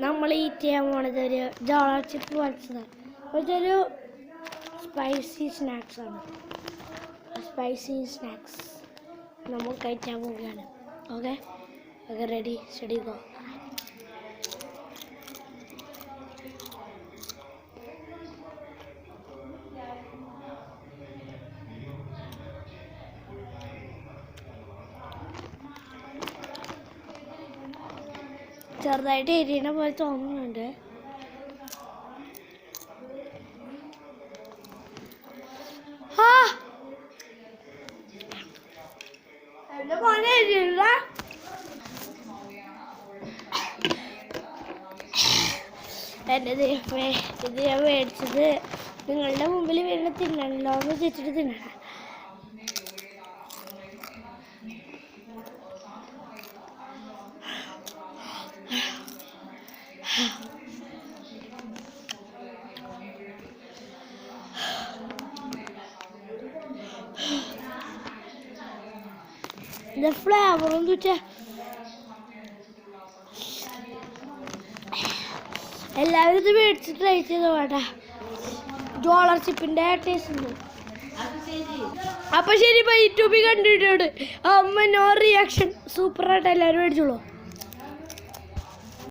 നമ്മൾ ഈറ്റ് ചെയ്യാൻ പോണത് ഒരു ജോളർ ചിപ്പ് പോലത്തതാണ്. ഇതൊരു സ്പൈസി സ്നാക്സാണ്. സ്പൈസി സ്നാക്സ് നമ്മൾ കഴിക്കാൻ പോവുകയാണ്. Okay okay, ready steady go. ചെറുതായിട്ട് എരിയണ പോലെ തോന്നുന്നുണ്ട്. എൻ്റെ ദൈവമേ, ഇത് ഞാൻ മേടിച്ചത് നിങ്ങളുടെ മുമ്പിൽ വരുന്ന തിന്നണല്ലോ എന്ന് വെച്ചിട്ട് തിന്നണം. The flavor on the എല്ലാവരും ഇത് മേടിച്ച് ട്രൈ ചെയ്ത് വേണ്ട. ജോളർ ചിപ്പിൻ്റെ ടേസ്റ്റ് ഉണ്ട്. അപ്പം ശരി, ബൈ ടു ബി കണ്ടിട്ടുണ്ട്. അമ്മ നോ റിയാക്ഷൻ. സൂപ്പറായിട്ട് എല്ലാവരും മേടിച്ചോളൂ.